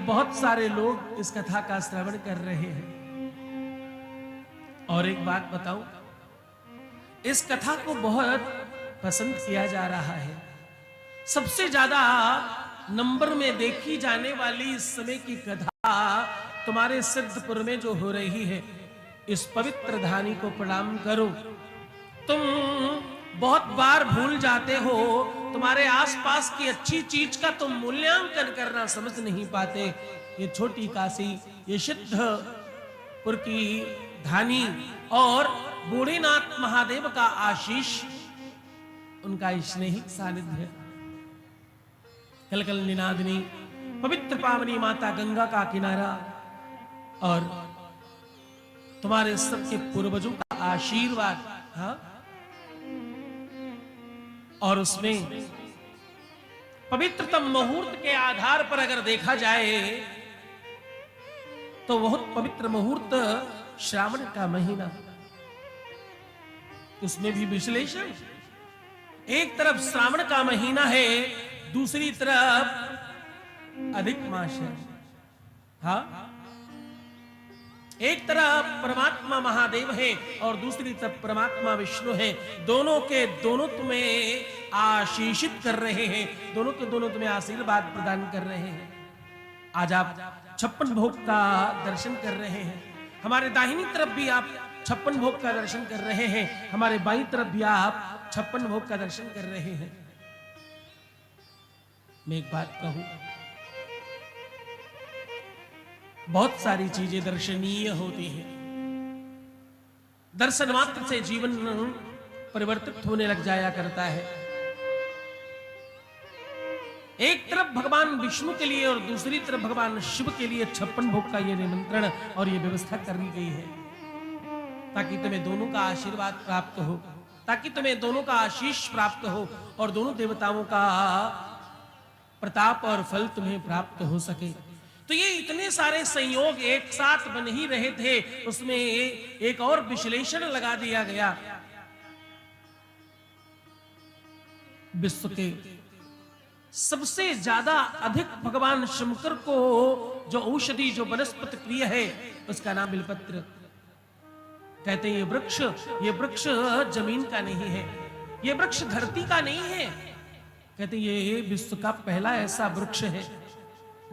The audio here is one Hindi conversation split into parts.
बहुत सारे लोग इस कथा का श्रवण कर रहे हैं। और एक बात बताऊं, इस कथा को बहुत पसंद किया जा रहा है। सबसे ज्यादा नंबर में देखी जाने वाली इस समय की कथा तुम्हारे सिद्धपुर में जो हो रही है, इस पवित्र धानी को प्रणाम करो। तुम बहुत बार भूल जाते हो, तुम्हारे आसपास की अच्छी चीज का तुम मूल्यांकन करना समझ नहीं पाते। ये छोटी काशी, ये सिद्धपुर की धानी और बूढ़ीनाथ महादेव का आशीष, उनका स्नेही सानिध्य, कलकल निनादिनी पवित्र पावनी माता गंगा का किनारा और तुम्हारे सबके पूर्वजों का आशीर्वाद। हाँ, और उसमें पवित्रतम मुहूर्त के आधार पर अगर देखा जाए तो बहुत पवित्र मुहूर्त श्रावण का महीना, उसमें भी विश्लेषण। एक तरफ श्रावण का महीना है, दूसरी तरफ अधिक मास है। हाँ, एक तरफ परमात्मा महादेव है और दूसरी तरफ परमात्मा विष्णु है। दोनों के दोनों तुम्हें आशीषित कर रहे हैं, दोनों के दोनों तुम्हें आशीर्वाद प्रदान कर रहे हैं। आज आप 56 भोग का दर्शन कर रहे हैं। हमारे दाहिनी तरफ भी आप 56 भोग का दर्शन कर रहे हैं, हमारे बाईं तरफ भी आप 56 भोग का दर्शन कर रहे हैं। मैं एक बात कहूं, बहुत सारी चीजें दर्शनीय होती हैं। दर्शन मात्र से जीवन परिवर्तित होने लग जाया करता है। एक तरफ भगवान विष्णु के लिए और दूसरी तरफ भगवान शिव के लिए 56 भोग का ये निमंत्रण और ये व्यवस्था करनी गई है, ताकि तुम्हें दोनों का आशीर्वाद प्राप्त हो, ताकि तुम्हें दोनों का आशीष प्राप्त हो और दोनों देवताओं का प्रताप और फल तुम्हें प्राप्त हो सके। तो ये इतने सारे संयोग एक साथ बन ही रहे थे, उसमें एक और विश्लेषण लगा दिया गया। विश्व के सबसे ज्यादा अधिक भगवान शंकर को जो औषधि, जो वनस्पति प्रिय है, उसका नाम बिलपत्र। कहते हैं ये वृक्ष जमीन का नहीं है, ये वृक्ष धरती का नहीं है। कहते हैं ये विश्व का पहला ऐसा वृक्ष है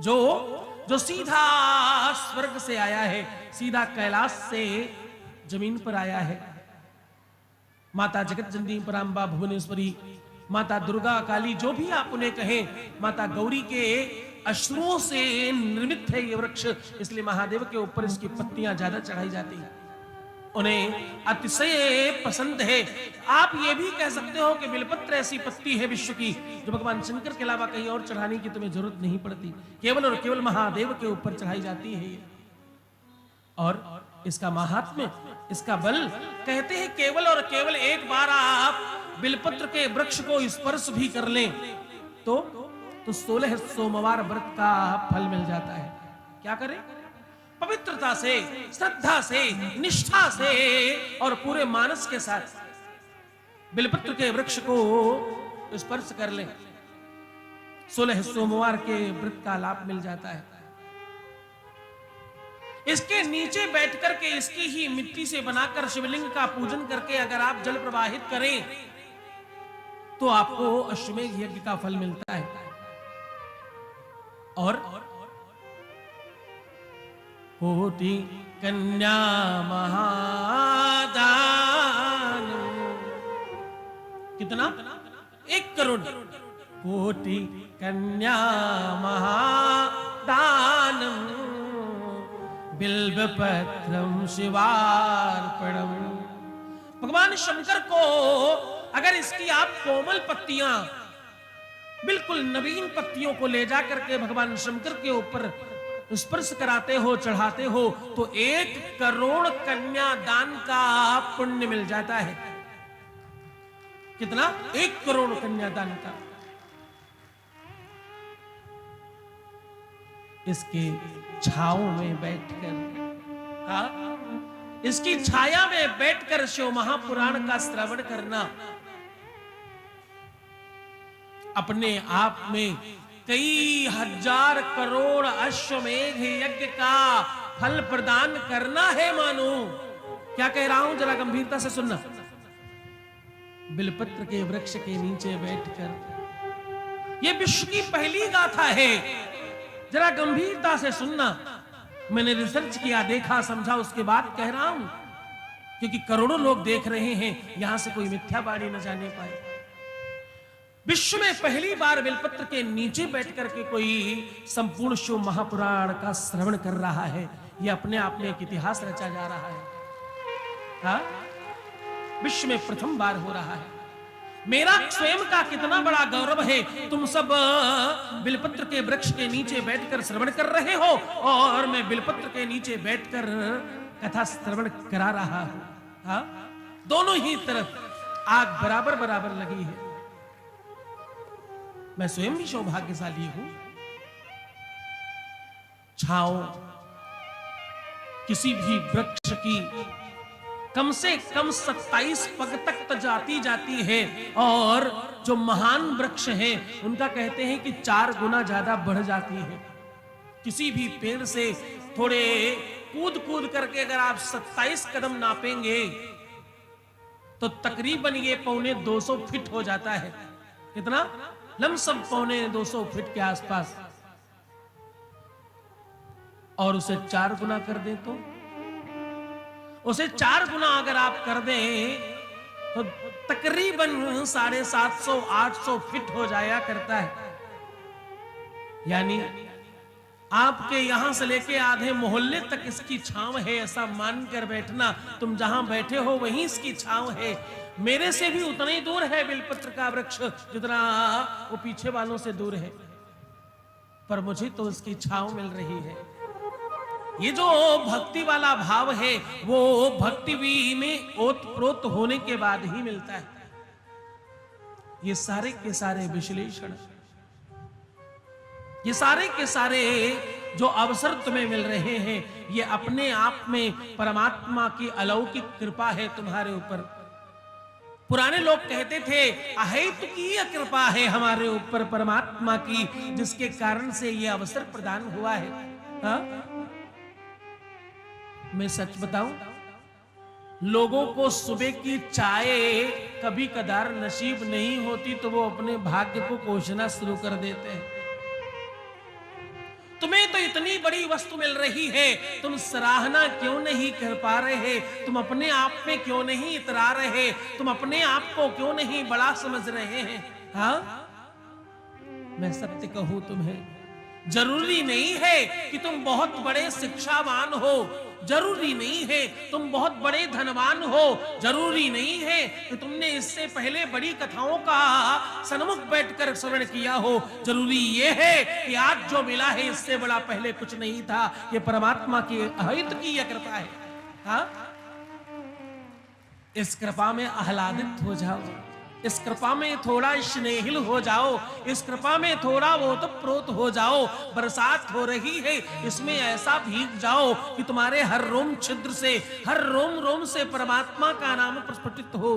जो सीधा स्वर्ग से आया है, सीधा कैलाश से जमीन पर आया है। माता जगत जननी परांबा भुवनेश्वरी, माता दुर्गा काली, जो भी आप उन्हें कहें, माता गौरी के अश्रुओं से निर्मित है ये वृक्ष। इसलिए महादेव के ऊपर इसकी पत्तियां ज्यादा चढ़ाई जाती हैं, उन्हें अतिशय पसंद है। आप ये भी कह सकते हो कि बिलपत्र ऐसी पत्ती है विश्व की जो भगवान शंकर के अलावा कहीं और चढ़ाने की तुम्हें जरूरत नहीं पड़ती, केवल और केवल महादेव के ऊपर चढ़ाई जाती है ये। और इसका महात्म्य, इसका बल, कहते हैं केवल और केवल एक बार आप बिलपत्र के वृक्ष को स्पर्श भी कर लें तो 16 सोमवार व्रत का फल मिल जाता है। क्या करें? पवित्रता से, श्रद्धा से, निष्ठा से और पूरे मानस के साथ बिलपत्र के वृक्ष को स्पर्श कर लें, 16 सोमवार के व्रत का लाभ मिल जाता है। इसके नीचे बैठ करके, इसकी ही मिट्टी से बनाकर शिवलिंग का पूजन करके अगर आप जल प्रवाहित करें तो आपको अश्वमेध यज्ञ का फल मिलता है। और कोटि कन्या महादान, कितना? 1 करोड़। कोटि कन्या महादान बिल्वपत्रम शिवार्पणम। भगवान शंकर को अगर इसकी आप कोमल पत्तियां, बिल्कुल नवीन पत्तियों को ले जाकर के भगवान शंकर के ऊपर स्पर्श कराते हो, चढ़ाते हो, तो 1 करोड़ कन्या दान का पुण्य मिल जाता है। कितना? 1 करोड़ कन्या दान का। इसके छाव में बैठकर, हाँ, इसकी छाया में बैठकर शिव महापुराण का श्रवण करना अपने आप में कई हजार करोड़ अश्वमेध यज्ञ का फल प्रदान करना है मानो। क्या कह रहा हूं, जरा गंभीरता से सुनना। बिलपत्र के वृक्ष के नीचे बैठकर, यह विश्व की पहली गाथा है, जरा गंभीरता से सुनना। मैंने रिसर्च किया, देखा, समझा, उसके बाद कह रहा हूं, क्योंकि करोड़ों लोग देख रहे हैं, यहां से कोई मिथ्यावादी न जाने पाए। विश्व में पहली बार बेलपत्र के नीचे बैठकर के कोई संपूर्ण शिव महापुराण का श्रवण कर रहा है। यह अपने आप में एक इतिहास रचा जा रहा है। हाँ? विश्व में प्रथम बार हो रहा है। मेरा स्वयं का कितना बड़ा गौरव है, तुम सब बिलपत्र के वृक्ष के नीचे बैठकर श्रवण कर रहे हो और मैं बिलपत्र के नीचे बैठकर कथा श्रवण करा रहा हूं। हाँ? दोनों ही तरफ आग बराबर बराबर लगी है। मैं स्वयं भी सौभाग्यशाली हूं। छाओ किसी भी वृक्ष की कम से कम 27 पग तक जाती जाती है, और जो महान वृक्ष हैं उनका कहते हैं कि 4 गुना ज्यादा बढ़ जाती है। किसी भी पेड़ से थोड़े कूद कूद करके अगर आप 27 कदम नापेंगे तो तकरीबन ये 250 फीट हो जाता है। कितना? लमसम 250 फीट के आसपास। और उसे 4 गुना कर दे तो उसे 4 गुना अगर आप कर दें तो तकरीबन 750-800 फीट हो जाया करता है। यानी आपके यहां से लेके आधे मोहल्ले तक इसकी छांव है, ऐसा मानकर बैठना। तुम जहां बैठे हो वहीं इसकी छांव है। मेरे से भी उतना ही दूर है बिलपत्र का वृक्ष जितना वो पीछे वालों से दूर है, पर मुझे तो उसकी छांव मिल रही है। ये जो भक्ति वाला भाव है वो भक्ति भी में ओतप्रोत होने के बाद ही मिलता है। ये सारे के सारे विश्लेषण, ये सारे के सारे जो अवसर तुम्हें मिल रहे हैं, ये अपने आप में परमात्मा की अलौकिक कृपा है तुम्हारे ऊपर। पुराने लोग कहते थे अहेतुकीय कृपा है हमारे ऊपर परमात्मा की, जिसके कारण से ये अवसर प्रदान हुआ है। हा? मैं सच बताऊं, लोगों को सुबह की चाय कभी कदार नसीब नहीं होती तो वो अपने भाग्य को कोसना शुरू कर देते हैं। तुम्हें तो इतनी बड़ी वस्तु मिल रही है, तुम सराहना क्यों नहीं कर पा रहे? तुम अपने आप में क्यों नहीं इतरा रहे? तुम अपने आप को क्यों नहीं बड़ा समझ रहे हैं? हाँ? मैं सत्य कहूं तुम्हें, जरूरी नहीं है कि तुम बहुत बड़े शिक्षावान हो, जरूरी नहीं है तुम बहुत बड़े धनवान हो, जरूरी नहीं है कि तुमने इससे पहले बड़ी कथाओं का सन्मुख बैठकर श्रवण किया हो। जरूरी यह है कि आज जो मिला है इससे बड़ा पहले कुछ नहीं था। ये परमात्मा की अहेतुकीय कृपा है। हाँ? इस कृपा में आह्लादित हो जाओ, इस कृपा में थोड़ा स्नेहिल हो जाओ, इस कृपा में थोड़ा ओतप्रोत हो जाओ। बरसात हो रही है, इसमें ऐसा भीग जाओ कि तुम्हारे हर रोम छिद्र से, हर रोम रोम से परमात्मा का नाम प्रस्फुटित हो।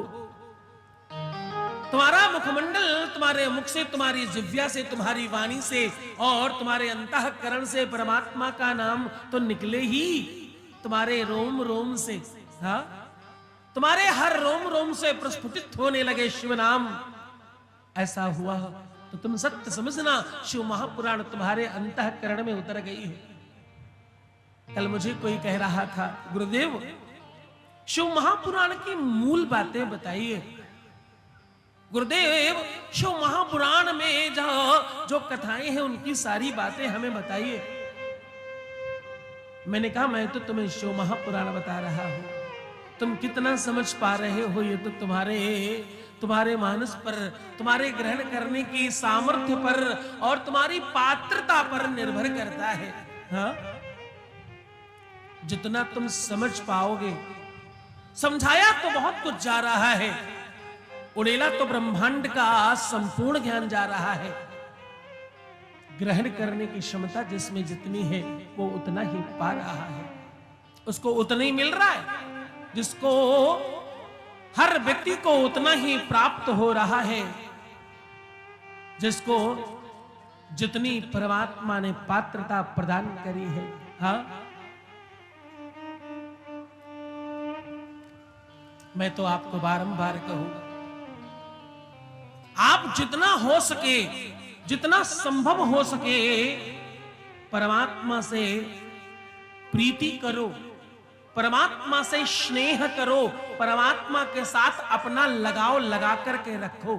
तुम्हारा मुखमंडल, तुम्हारे मुख से, तुम्हारी जिह्वा से, तुम्हारी वाणी से और तुम्हारे अंतःकरण से परमात्मा का नाम तो निकले ही तुम्हारे रोम रोम से। हाँ? तुम्हारे हर रोम रोम से प्रस्फुटित होने लगे शिव नाम। ऐसा हुआ तो तुम सत्य समझना, शिव महापुराण तुम्हारे अंतःकरण में उतर गई है। कल मुझे कोई कह रहा था, गुरुदेव शिव महापुराण की मूल बातें बताइए। गुरुदेव शिव महापुराण में जो कथाएं हैं उनकी सारी बातें हमें बताइए। मैंने कहा मैं तो तुम्हें शिव महापुराण बता रहा हूं, तुम कितना समझ पा रहे हो ये तो तुम्हारे मानस पर, तुम्हारे ग्रहण करने की सामर्थ्य पर और तुम्हारी पात्रता पर निर्भर करता है। हाँ? जितना तुम समझ पाओगे, समझाया तो बहुत कुछ जा रहा है, उड़ेला तो ब्रह्मांड का संपूर्ण ज्ञान जा रहा है। ग्रहण करने की क्षमता जिसमें जितनी है वो उतना ही पा रहा है, उसको उतना ही मिल रहा है, जिसको हर व्यक्ति को उतना ही प्राप्त हो रहा है, जिसको जितनी परमात्मा ने पात्रता प्रदान करी है, हाँ, मैं तो आपको बारंबार कहूंगा, आप जितना हो सके, जितना संभव हो सके, परमात्मा से प्रीति करो, परमात्मा से स्नेह करो, परमात्मा के साथ अपना लगाव लगा करके रखो।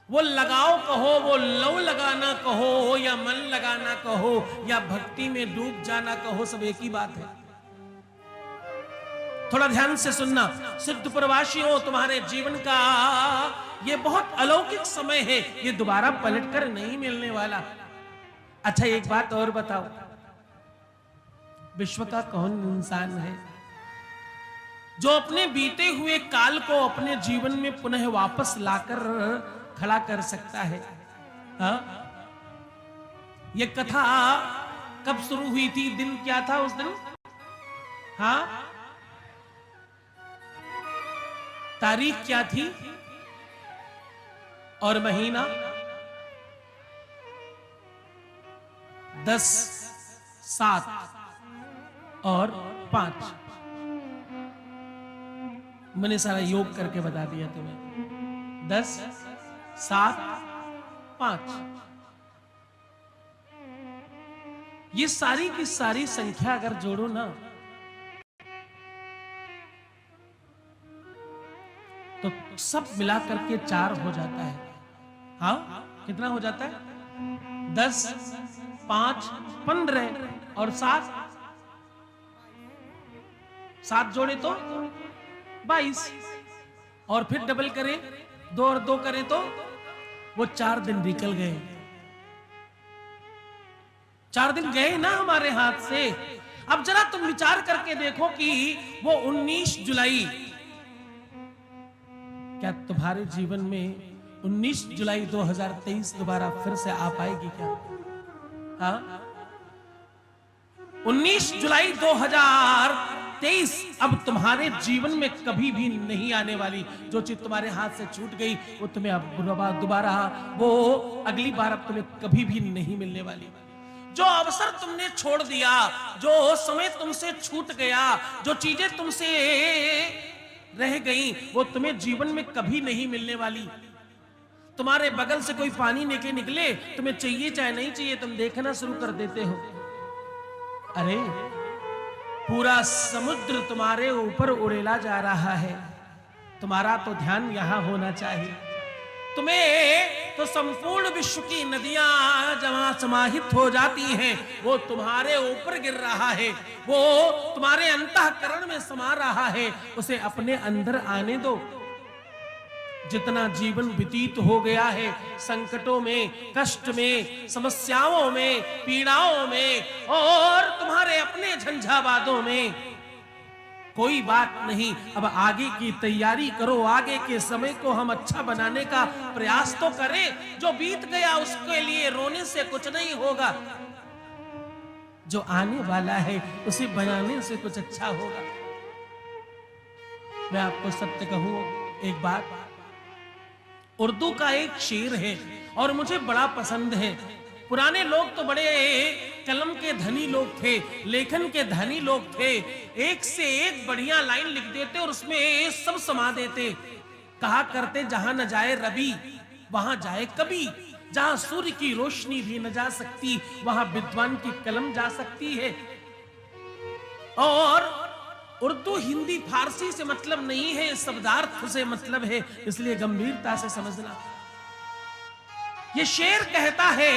वो लगाव कहो, वो लव लगाना कहो, या मन लगाना कहो, या भक्ति में डूब जाना कहो, सब एक ही बात है। थोड़ा ध्यान से सुनना, सिद्ध प्रवासियों, तुम्हारे जीवन का ये बहुत अलौकिक समय है, ये दोबारा पलटकर नहीं मिलने वाला। अच्छा एक बात और बताओ, विश्व का कौन इंसान है जो अपने बीते हुए काल को अपने जीवन में पुनः वापस लाकर खड़ा कर सकता है? हाँ? ये कथा कब शुरू हुई थी? दिन क्या था उस दिन? हाँ, तारीख क्या थी और महीना? 10, 7 और 5। मैंने सारा योग करके बता दिया तुम्हें। 10, 7, 5। ये सारी की सारी संख्या अगर जोड़ो ना, तो सब मिलाकर के 4 हो जाता है। हाँ, कितना हो जाता है? 10, 5, 15 और 7। 7 जोड़े तो 22, और फिर डबल करें, 2 और 2 करें तो वो 4 दिन निकल गए। 4 दिन गए ना हमारे हाथ से। अब जरा तुम विचार करके देखो कि वो 19 जुलाई, क्या तुम्हारे जीवन में 19 जुलाई 2023 दोबारा फिर से आ पाएगी क्या? हाँ, 19 जुलाई 2023 अब तुम्हारे जीवन में कभी भी नहीं आने वाली। जो चीज तुम्हारे हाथ से छूट गई वो तुम्हें अब दोबारा, वो अगली बार अब तुम्हें कभी भी नहीं मिलने वाली। जो अवसर तुमने छोड़ दिया, जो समय तुमसे छूट गया, जो चीजें तुमसे रह गई, वो तुम्हें जीवन में कभी नहीं मिलने वाली। तुम्हारे बगल से कोई पानी लेके निकले, तुम्हें चाहिए चाहे नहीं चाहिए, तुम देखना शुरू कर देते हो। अरे पूरा समुद्र तुम्हारे ऊपर उड़ेला जा रहा है, तुम्हारा तो ध्यान यहां होना चाहिए। तुम्हें तो संपूर्ण विश्व की नदियां जहां समाहित हो जाती हैं, वो तुम्हारे ऊपर गिर रहा है, वो तुम्हारे अंतःकरण में समा रहा है। उसे अपने अंदर आने दो। जितना जीवन व्यतीत हो गया है संकटों में, कष्ट में, समस्याओं में, पीड़ाओं में और तुम्हारे अपने झंझावादों में, कोई बात नहीं। अब आगे की तैयारी करो, आगे के समय को हम अच्छा बनाने का प्रयास तो करें। जो बीत गया उसके लिए रोने से कुछ नहीं होगा, जो आने वाला है उसे बनाने से कुछ अच्छा होगा। मैं आपको सत्य कहूं एक बात, उर्दू का एक शेर है और मुझे बड़ा पसंद है। पुराने लोग तो बड़े कलम के धनी लोग थे, लेखन के धनी लोग थे। एक से एक बढ़िया लाइन लिख देते और उसमें सब समा देते। कहा करते, जहां न जाए रवि वहां जाए कवि, जहां सूर्य की रोशनी भी न जा सकती वहां विद्वान की कलम जा सकती है। और उर्दू हिंदी फारसी से मतलब नहीं है, शब्दार्थ से मतलब है, इसलिए गंभीरता से समझना। ये शेर कहता है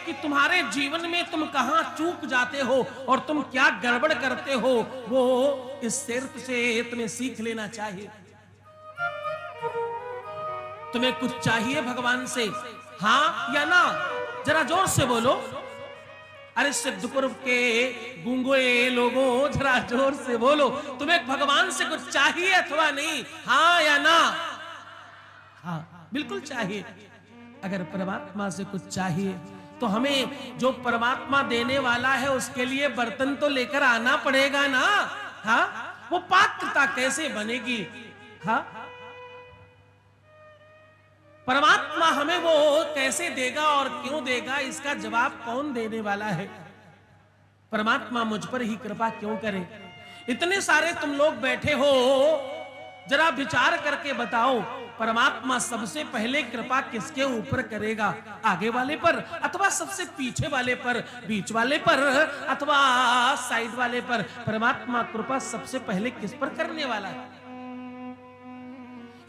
कि तुम्हारे जीवन में तुम कहां चूक जाते हो और तुम क्या गड़बड़ करते हो, वो इस शेर से तुम्हें सीख लेना चाहिए। तुम्हें कुछ चाहिए भगवान से, हां या ना? जरा जोर से बोलो। अरे सिद्धपुर के गूंगे लोगों, जरा जोर से बोलो। तुम्हें भगवान से कुछ चाहिए अथवा नहीं, हाँ या ना? हाँ, बिल्कुल चाहिए। अगर परमात्मा से कुछ चाहिए तो हमें जो परमात्मा देने वाला है उसके लिए बर्तन तो लेकर आना पड़ेगा ना। हाँ, वो पात्रता कैसे बनेगी? हाँ, परमात्मा हमें वो कैसे देगा और क्यों देगा, इसका जवाब कौन देने वाला है? परमात्मा मुझ पर ही कृपा क्यों करे? इतने सारे तुम लोग बैठे हो, जरा विचार करके बताओ, परमात्मा सबसे पहले कृपा किसके ऊपर करेगा? आगे वाले पर, अथवा सबसे पीछे वाले पर, बीच वाले पर, अथवा साइड वाले पर? परमात्मा कृपा सबसे पहले किस पर करने वाला है?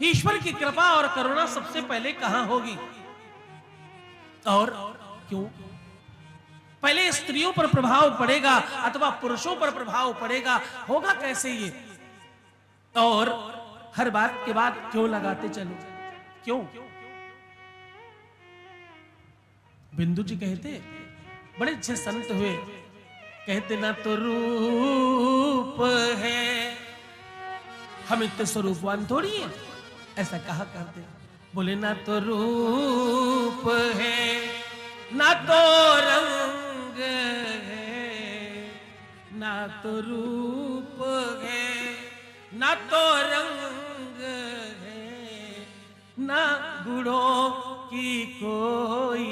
ईश्वर की कृपा और करुणा सबसे पहले कहां होगी और क्यों? पहले स्त्रियों पर प्रभाव पड़ेगा अथवा पुरुषों पर प्रभाव पड़ेगा? होगा कैसे ये? और हर बात के बाद क्यों लगाते चलो? क्यों? बिंदु जी कहते, बड़े अच्छे संत हुए, कहते ना तो रूप है, हम इतने स्वरूपवान थोड़ी है, ऐसा कहा करते। बोले ना तो रूप है, ना तो रंग है, ना तो रूप है, ना तो रंग है, ना गुणों की कोई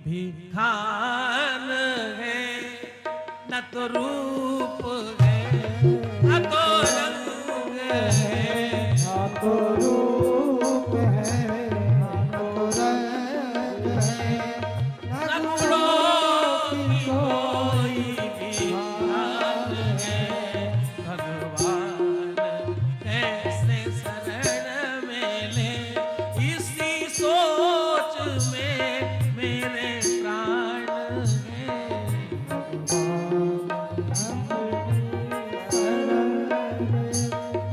भी खान है, ना तो रूप है, ना तो रंग है, ना तो रूप है, ना तो रंग है, ना गुणों की कोई भी खान है। भगवान कैसे शरण में ले, इसी सोच में मेरे प्राण हैं।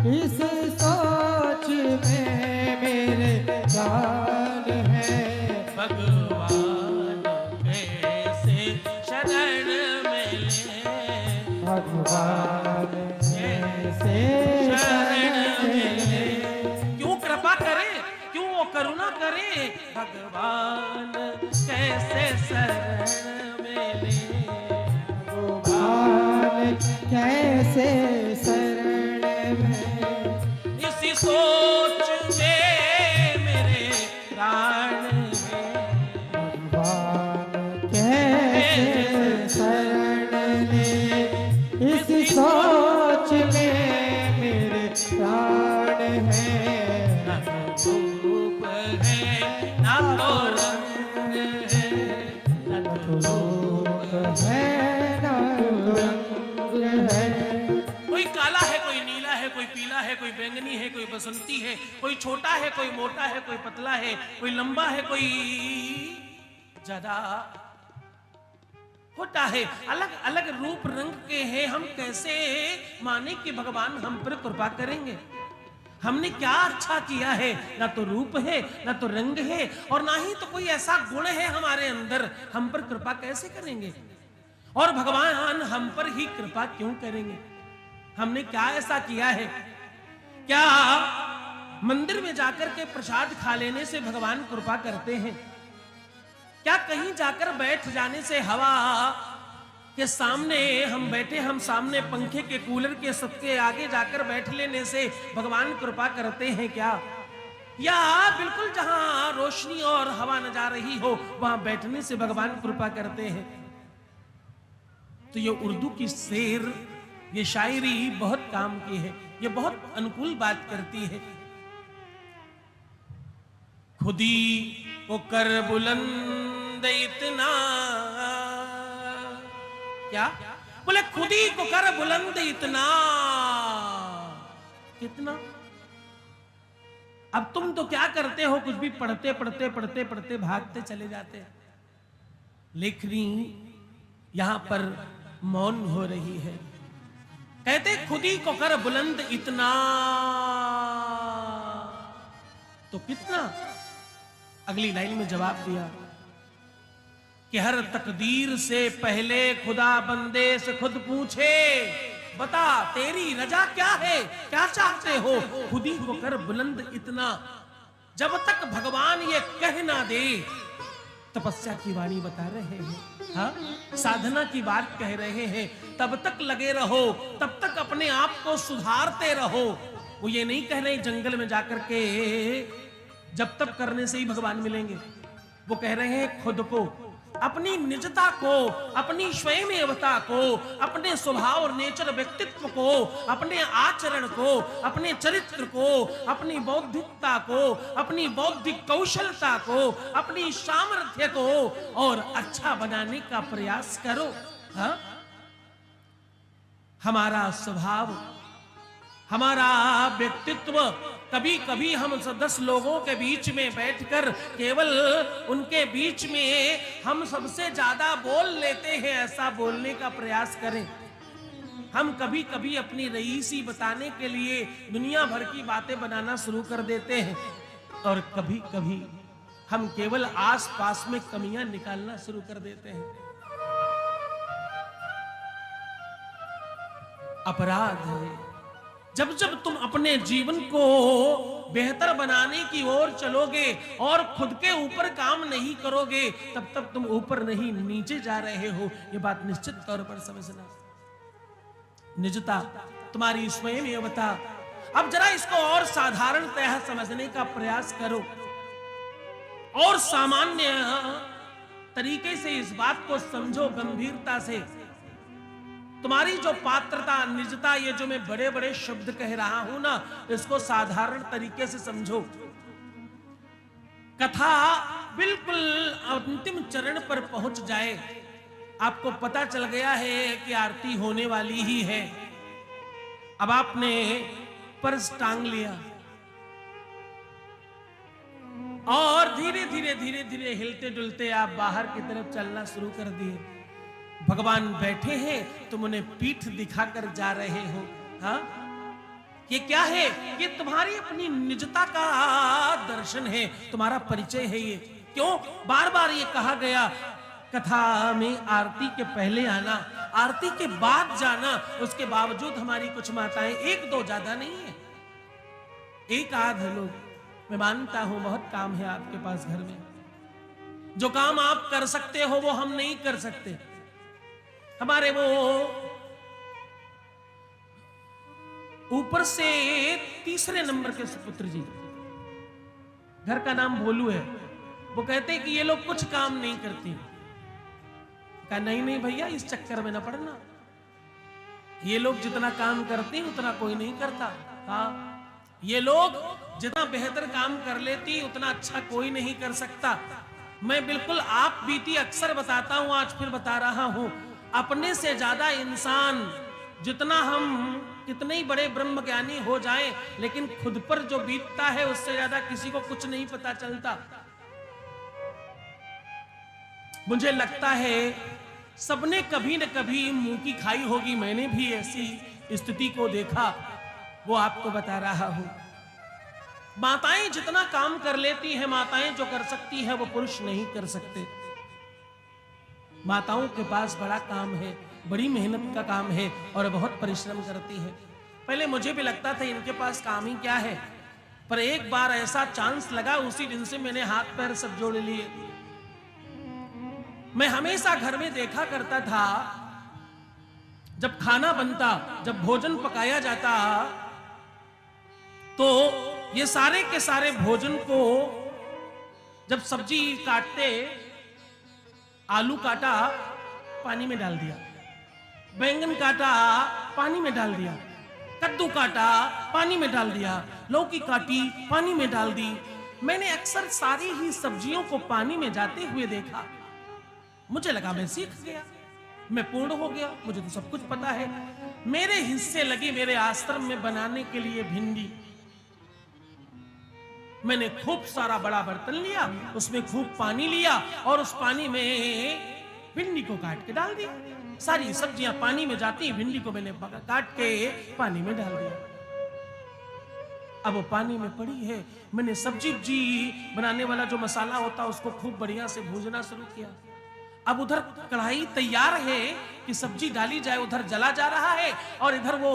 इस सोच में मेरे प्राण है। भगवान कैसे शरण में ले, भगवान कैसे शरण में ले। शरण क्यों कृपा करे, क्यों वो करुणा करे? भगवान कैसे शरण में ले, भगवान कैसे शरण में। इसी सोच में मेरे प्राण हैं। भगवान कैसे शरण ले, इस सोच में मेरे प्राण है। ना तो रूप है, ना तो रंग है, ना तो रूप है। है ना रंग है। कोई काला है, कोई नीला है, कोई पीला है, कोई बैंगनी है, कोई बसंती है, कोई छोटा है, कोई मोटा है, कोई पतला है, कोई लंबा है, कोई ज्यादा होता है। अलग अलग रूप रंग के हैं। हम कैसे माने कि भगवान हम पर कृपा करेंगे? हमने क्या अच्छा किया है? ना तो रूप है, ना तो रंग है, और ना ही तो कोई ऐसा गुण है हमारे अंदर, हम पर कृपा कैसे करेंगे? और भगवान हम पर ही कृपा क्यों करेंगे? हमने क्या ऐसा किया है? क्या मंदिर में जाकर के प्रसाद खा लेने से भगवान कृपा करते हैं? क्या कहीं जाकर बैठ जाने से, हवा के सामने हम बैठे, हम सामने पंखे के, कूलर के, सबके आगे जाकर बैठ लेने से भगवान कृपा करते हैं क्या? या बिल्कुल जहां रोशनी और हवा न जा रही हो वहां बैठने से भगवान कृपा करते हैं? तो ये उर्दू की शेर, ये शायरी बहुत काम की है, ये बहुत अनुकूल बात करती है। खुदी को कर बुलंद इतना, क्या बोले? खुदी को कर बुलंद इतना, कितना? अब तुम तो क्या करते हो, कुछ भी पढ़ते पढ़ते पढ़ते पढ़ते भागते चले जाते। लेखनी यहां पर मौन हो रही है। कहते खुदी को कर बुलंद इतना, तो कितना? अगली लाइन में जवाब दिया कि हर तकदीर से पहले खुदा बंदे से खुद पूछे, बता तेरी रजा क्या है, क्या चाहते हो? खुदी को कर बुलंद इतना। जब तक भगवान ये कह ना दे, तपस्या की वाणी बता रहे हैं, हाँ, साधना की बात कह रहे हैं, तब तक लगे रहो, तब तक अपने आप को सुधारते रहो। वो ये नहीं कह रहे जंगल में जाकर के जब तब करने से ही भगवान मिलेंगे। वो कह रहे हैं खुद को, अपनी निजता को, अपनी स्वयमेवता को, अपने स्वभाव और नेचर व्यक्तित्व को, अपने आचरण को, अपने चरित्र को, अपनी बौद्धिकता को, अपनी बौद्धिक कौशलता को, अपनी सामर्थ्य को और अच्छा बनाने का प्रयास करो। हाँ? हमारा स्वभाव, हमारा व्यक्तित्व, कभी कभी हम 10 लोगों के बीच में बैठकर केवल उनके बीच में हम सबसे ज्यादा बोल लेते हैं, ऐसा बोलने का प्रयास करें। हम कभी कभी अपनी रईसी बताने के लिए दुनिया भर की बातें बनाना शुरू कर देते हैं और कभी कभी हम केवल आसपास में कमियां निकालना शुरू कर देते हैं। अपराध है जब जब तुम अपने जीवन को बेहतर बनाने की ओर चलोगे और खुद के ऊपर काम नहीं करोगे, तब तब तुम ऊपर नहीं नीचे जा रहे हो। ये बात निश्चित तौर पर समझना। निजता, तुम्हारी स्वयमेवता। अब जरा इसको और साधारणतः समझने का प्रयास करो और सामान्य तरीके से इस बात को समझो, गंभीरता से। तुम्हारी जो पात्रता, निजता, ये जो मैं बड़े बड़े शब्द कह रहा हूं ना, इसको साधारण तरीके से समझो। कथा बिल्कुल अंतिम चरण पर पहुंच जाए, आपको पता चल गया है कि आरती होने वाली ही है। अब आपने पर्स टांग लिया और धीरे धीरे धीरे धीरे हिलते डुलते आप बाहर की तरफ चलना शुरू कर दिए। भगवान बैठे हैं, तुम उन्हें पीठ दिखाकर जा रहे हो। हाँ? ये क्या है? ये तुम्हारी अपनी निजता का दर्शन है, तुम्हारा परिचय है ये। क्यों बार बार ये कहा गया कथा में आरती के पहले आना, आरती के बाद जाना? उसके बावजूद हमारी कुछ माताएं, 1-2 ज्यादा नहीं है, एक आध लोग, मैं मानता हूं बहुत काम है आपके पास घर में, जो काम आप कर सकते हो वो हम नहीं कर सकते। हमारे वो ऊपर से 3रे नंबर के सुपुत्र जी, घर का नाम भोलू है, वो कहते हैं कि ये लोग कुछ काम नहीं करती। कहा नहीं नहीं भैया, इस चक्कर में ना पड़ना, ये लोग जितना काम करती उतना कोई नहीं करता। हाँ, ये लोग जितना बेहतर काम कर लेती उतना अच्छा कोई नहीं कर सकता। मैं बिल्कुल आप बीती अक्सर बताता हूं, आज फिर बता रहा हूं, अपने से ज्यादा इंसान, जितना हम कितने ही बड़े ब्रह्म ज्ञानी हो जाएं, लेकिन खुद पर जो बीतता है उससे ज्यादा किसी को कुछ नहीं पता चलता। मुझे लगता है सबने कभी न कभी मुंह की खाई होगी, मैंने भी ऐसी स्थिति को देखा, वो आपको बता रहा हूं। माताएं जितना काम कर लेती हैं, माताएं जो कर सकती है वो पुरुष नहीं कर सकते। माताओं के पास बड़ा काम है, बड़ी मेहनत का काम है और बहुत परिश्रम करती है। पहले मुझे भी लगता था इनके पास काम ही क्या है, पर एक बार ऐसा चांस लगा, उसी दिन से मैंने हाथ पैर सब जोड़ लिए। मैं हमेशा घर में देखा करता था, जब खाना बनता, जब भोजन पकाया जाता, तो ये सारे के सारे भोजन को, जब सब्जी काटते, आलू काटा पानी में डाल दिया, बैंगन काटा पानी में डाल दिया, कद्दू काटा पानी में डाल दिया, लौकी काटी पानी में डाल दी। मैंने अक्सर सारी ही सब्जियों को पानी में जाते हुए देखा। मुझे लगा मैं सीख गया, मैं पूर्ण हो गया, मुझे तो सब कुछ पता है। मेरे हिस्से लगी मेरे आश्रम में बनाने के लिए भिंडी। मैंने खूब सारा बड़ा बर्तन लिया, उसमें खूब पानी लिया और उस पानी में भिंडी को काट के डाल दिया। सारी सब्जियां पानी में जाती, भिंडी को मैंने काट के पानी में डाल दिया। अब वो पानी में पड़ी है, मैंने सब्जी बनाने वाला जो मसाला होता है उसको खूब बढ़िया से भूनना शुरू किया। अब उधर कढ़ाई तैयार है कि सब्जी डाली जाए, उधर जला जा रहा है और इधर वो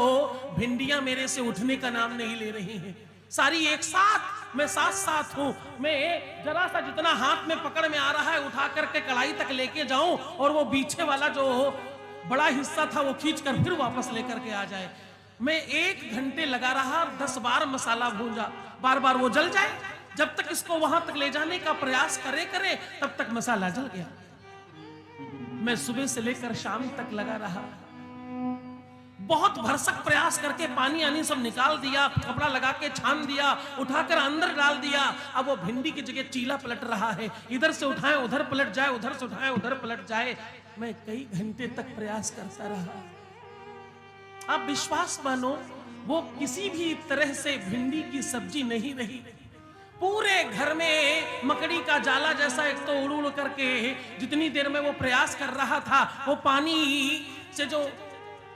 भिंडियां मेरे से उठने का नाम नहीं ले रही हैं। सारी एक साथ, मैं साथ हूं। मैं जरा सा जितना हाथ में पकड़ में आ रहा है उठा करके कढ़ाई तक लेके जाऊं और वो पीछे वाला जो बड़ा हिस्सा था वो खींच कर फिर वापस लेकर के आ जाए। मैं 1 घंटे लगा रहा, 10 बार मसाला भूंजा, बार बार वो जल जाए, जब तक इसको वहां तक ले जाने का प्रयास करे तब तक मसाला जल गया। मैं सुबह से लेकर शाम तक लगा रहा, बहुत भरसक प्रयास करके पानी आनी सब निकाल दिया, कपड़ा लगा के छान दिया, उठाकर अंदर डाल दिया। अब वो भिंडी की जगह चीला पलट रहा है, इधर से उठाएं उधर पलट जाए, उधर से उठाएं उधर पलट जाए। मैं कई घंटे तक प्रयास करता रहा। आप विश्वास मानो, वो किसी भी तरह से भिंडी की सब्जी नहीं रही। पूरे घर में मकड़ी का जाला जैसा एक तो उड़ उड़ करके जितनी देर में वो प्रयास कर रहा था, वो पानी से जो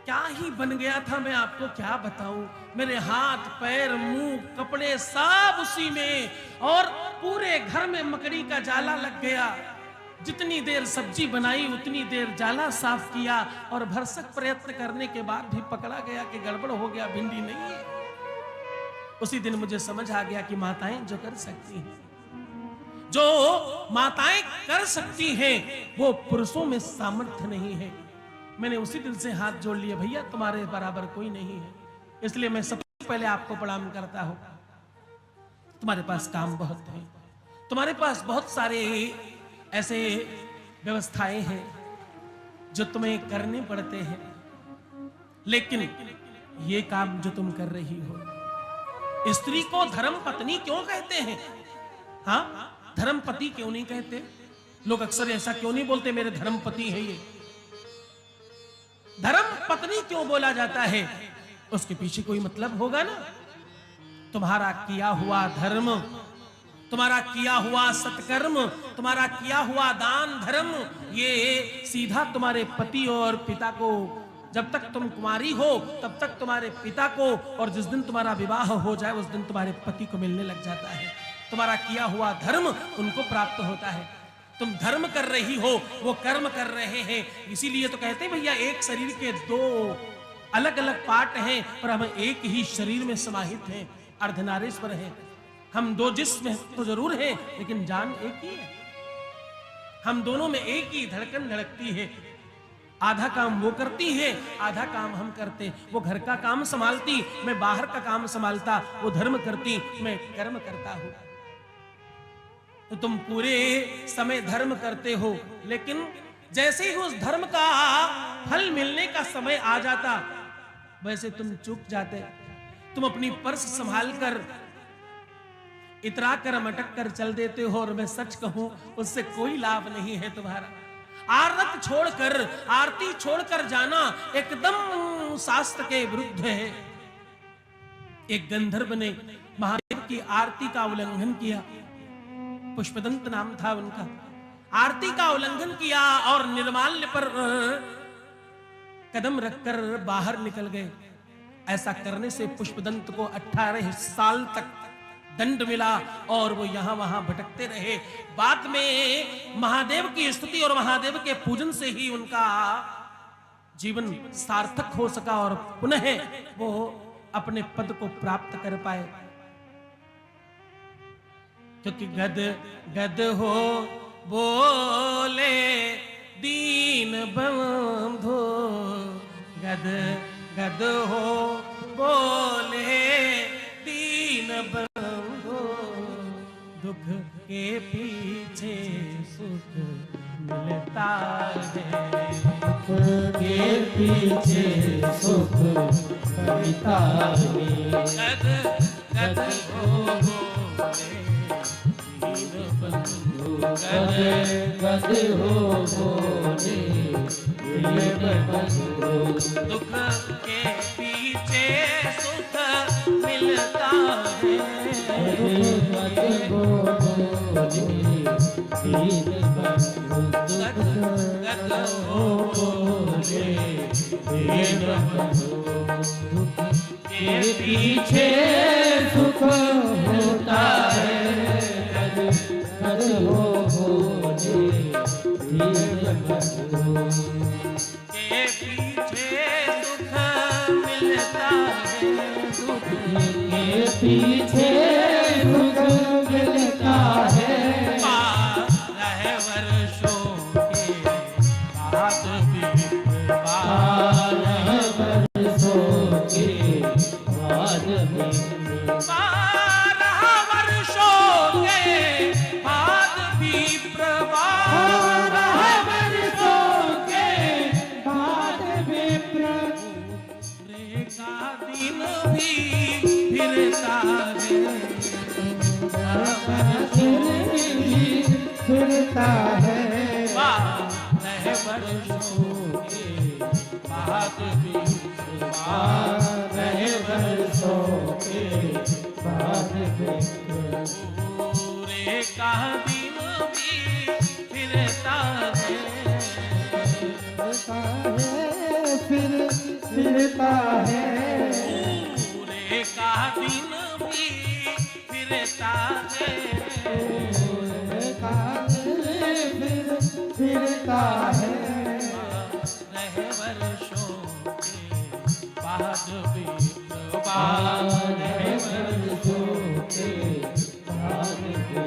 क्या ही बन गया था, मैं आपको क्या बताऊं। मेरे हाथ पैर मुंह कपड़े सब उसी में, और पूरे घर में मकड़ी का जाला लग गया। जितनी देर सब्जी बनाई उतनी देर जाला साफ किया, और भरसक प्रयत्न करने के बाद भी पकड़ा गया कि गड़बड़ हो गया, भिंडी नहीं है। उसी दिन मुझे समझ आ गया कि माताएं जो कर सकती हैं, जो माताएं कर सकती हैं, वो पुरुषों में सामर्थ्य नहीं है। मैंने उसी दिन से हाथ जोड़ लिए, भैया तुम्हारे बराबर कोई नहीं है, इसलिए मैं सबसे पहले आपको प्रणाम करता हूं। तुम्हारे पास काम बहुत है, तुम्हारे पास बहुत सारे ऐसे व्यवस्थाएं हैं जो तुम्हें करने पड़ते हैं, लेकिन ये काम जो तुम कर रही हो, स्त्री को धर्म पत्नी क्यों कहते हैं? हाँ, धर्म पति क्यों नहीं कहते? लोग अक्सर ऐसा क्यों नहीं बोलते मेरे धर्म पति है ये? धर्म पत्नी क्यों बोला जाता है? उसके पीछे कोई मतलब होगा ना। तुम्हारा किया हुआ धर्म, तुम्हारा किया हुआ सत्कर्म, तुम्हारा किया हुआ दान धर्म, ये सीधा तुम्हारे पति और पिता को, जब तक तुम कुमारी हो तब तक तुम्हारे पिता को, और जिस दिन तुम्हारा विवाह हो जाए उस दिन तुम्हारे पति को मिलने लग जाता है। तुम्हारा किया हुआ धर्म उनको प्राप्त होता है। तुम धर्म कर रही हो, वो कर्म कर रहे हैं। इसीलिए तो कहते हैं भैया, एक शरीर के दो अलग अलग पार्ट हैं, पर हम एक ही शरीर में समाहित हैं, अर्धनारीश्वर हैं। हम दो जिस्म तो जरूर हैं, लेकिन जान एक ही है। हम दोनों में एक ही धड़कन धड़कती है। आधा काम वो करती है, आधा काम हम करते। वो घर का काम संभालती, मैं बाहर का काम संभालता। वो धर्म करती, मैं कर्म करता हूं। तो तुम पूरे समय धर्म करते हो, लेकिन जैसे ही उस धर्म का फल मिलने का समय आ जाता, वैसे तुम चूक जाते। तुम अपनी पर्स संभाल कर इतरा कर मटक कर चल देते हो, और मैं सच कहूं उससे कोई लाभ नहीं है तुम्हारा। आरत छोड़कर, आरती छोड़कर जाना एकदम शास्त्र के विरुद्ध है। एक गंधर्व ने महादेव की आरती का उल्लंघन किया, पुष्पदंत नाम था उनका। आरती का उल्लंघन किया और निर्माल्य पर कदम रखकर बाहर निकल गए। ऐसा करने से पुष्पदंत को 18 साल तक दंड मिला, और वो यहां वहां भटकते रहे। बाद में महादेव की स्तुति और महादेव के पूजन से ही उनका जीवन सार्थक हो सका, और पुनः वो अपने पद को प्राप्त कर पाए। क्योंकि गद गद हो बोले दीन बंधु, गद गद हो बोले दीन बंधु, दुख के पीछे सुख मिलता है, दुख के पीछे सुख मिलता है। गद गद हो बोले दीन बंधु, गद गद हो बोले दीन बंधु, दुख के पीछे सुख मिलता है। गद हो बोले दीन बंधु, गद हो बोले दीन बंधु, दुख के पीछे सुख होता है। गद हो बोले दीन बंधु, के पीछे सुख मिलता है, दुख के पीछे सुख मिलता है। रहे वर्षों के बाद भी बारह वर्षों के बाद भी 12 वर्षों विप्र पूरे का दिन भी फिरता है, फिरता है, 12 वर्षों के बाद भी, 12 वर्षों के बाद विप्र पूरे का दिन भी फिरता है, फिरता है, पूरे का दिन भी फिरता है, फिरता है, 12 वर्षों के बाद भी, 12 वर्षों के बाद विप्र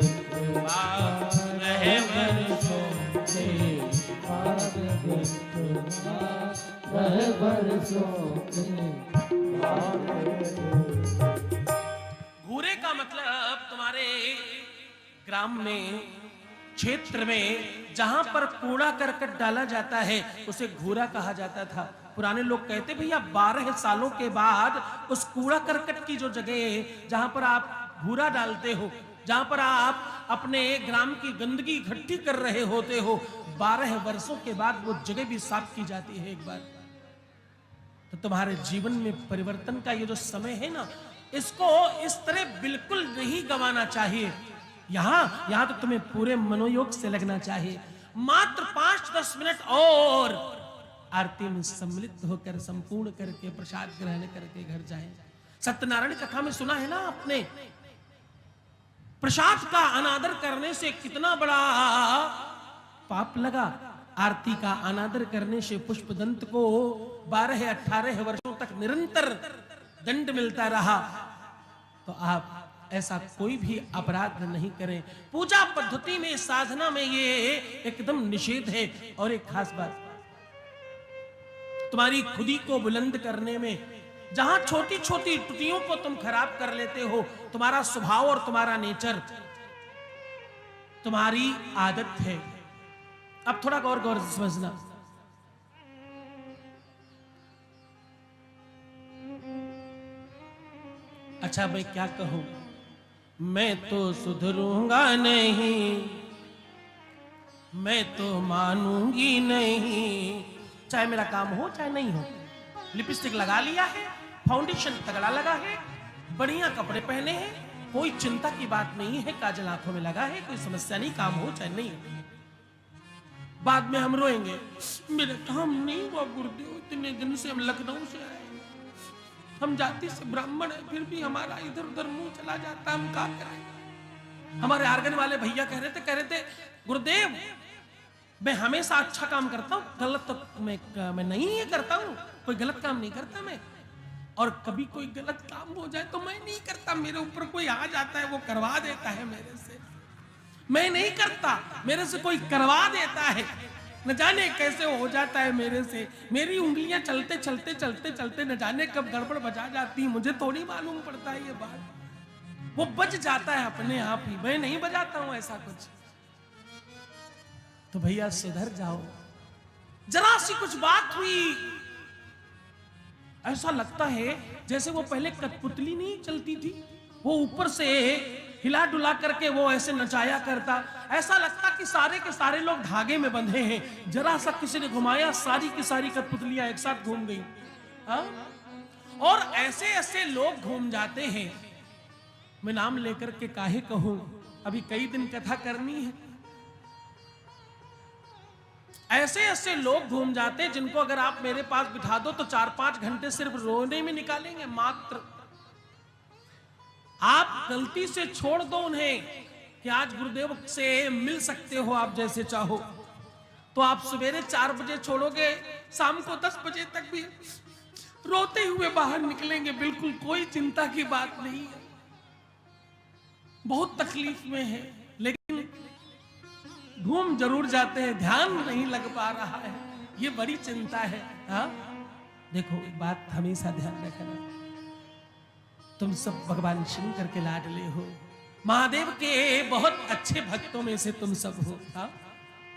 12 वर्षों के बाद विप्र 12 वर्षों के बाद घूरे का मतलब तुम्हारे ग्राम में, क्षेत्र में जहां पर कूड़ा करकट डाला जाता है उसे घूरा कहा जाता था। पुराने लोग कहते भैया 12 सालों के बाद उस कूड़ा करकट की जो जगह है जहां पर आप घूरा डालते हो, जहां पर आप अपने ग्राम की गंदगी इकट्ठी कर रहे होते हो, 12 वर्षों के बाद वो जगह भी साफ की जाती है एक बार। तो तुम्हारे जीवन में परिवर्तन का ये जो समय है ना, इसको इस तरह बिल्कुल नहीं गंवाना चाहिए। यहां तो तुम्हें पूरे मनोयोग से लगना चाहिए। मात्र 5-10 मिनट और आरती में सम्मिलित होकर संपूर्ण करके प्रसाद ग्रहण करके घर जाएं। सत्यनारायण कथा में सुना है ना आपने, प्रसाद का अनादर करने से कितना बड़ा पाप लगा। आरती का अनादर करने से पुष्पदंत को 12-18 वर्षों तक निरंतर दंड मिलता रहा। तो आप ऐसा कोई भी अपराध नहीं करें। पूजा पद्धति में, साधना में ये एकदम निषेध है। और एक खास बात, तुम्हारी खुदी को बुलंद करने में जहां छोटी छोटी त्रुटियों को तुम खराब कर लेते हो, तुम्हारा स्वभाव और तुम्हारा नेचर, तुम्हारी आदत है। अब थोड़ा गौर से समझना। अच्छा मैं क्या कहूं, मैं तो सुधरूंगा नहीं, मैं तो मानूंगी नहीं, चाहे मेरा काम हो चाहे नहीं हो। लिपस्टिक लगा लिया है, फाउंडेशन तगड़ा लगा है, बढ़िया कपड़े पहने हैं, कोई चिंता की बात नहीं है, काजल आंखों में लगा है, कोई समस्या नहीं, काम हो चाहे नहीं हो। बाद में हम रोएंगे, मेरा काम नहीं हुआ गुरुदेव, इतने दिन से हम लखनऊ से आए, हम जाति से ब्राह्मण है, फिर भी हमारा इधर उधर मुंह चला जाता, हम क्या करें। हमारे आर्गन वाले भैया कह रहे थे गुरुदेव मैं हमेशा अच्छा काम करता हूँ, गलत तो मैं नहीं ये करता हूँ, कोई गलत काम नहीं करता मैं, और कभी कोई गलत काम हो जाए तो मैं नहीं करता, मेरे ऊपर कोई आ जाता है वो करवा देता है मेरे से, मैं नहीं करता, मेरे से कोई करवा देता है, न जाने कैसे हो जाता है मेरे से, मेरी उंगलियां चलते चलते चलते चलते न जाने कब गड़बड़ बजा जाती है, मुझे तो नहीं मालूम पड़ता है ये बात, वो बज जाता है अपने आप ही, मैं नहीं बजाता हूं ऐसा कुछ। तो भैया सुधर जाओ। जरा सी कुछ बात हुई, ऐसा लगता है जैसे वो पहले कठपुतली नहीं चलती थी, वो ऊपर से हिला डुला करके वो ऐसे नचाया करता, ऐसा लगता कि सारे के सारे लोग धागे में बंधे हैं, जरा सा किसी ने घुमाया सारी की सारी कठपुतलियां एक साथ घूम गई। हाँ? और ऐसे ऐसे लोग घूम जाते हैं, मैं नाम लेकर के काहे कहूं, अभी कई दिन कथा करनी है। ऐसे ऐसे लोग घूम जाते जिनको अगर आप मेरे पास बिठा दो तो 4-5 घंटे सिर्फ रोने में निकालेंगे मात्र। आप गलती से छोड़ दो उन्हें कि आज गुरुदेव से मिल सकते हो आप जैसे चाहो, तो आप सवेरे 4 बजे छोड़ोगे, शाम को 10 बजे तक भी रोते हुए बाहर निकलेंगे, बिल्कुल कोई चिंता की बात नहीं है। बहुत तकलीफ में है लेकिन घूम जरूर जाते हैं, ध्यान नहीं लग पा रहा है, ये बड़ी चिंता है। हाँ? देखो एक बात हमेशा ध्यान रखना, तुम सब भगवान शंकर के लाडले हो, महादेव के बहुत अच्छे भक्तों में से तुम सब हो। हाँ?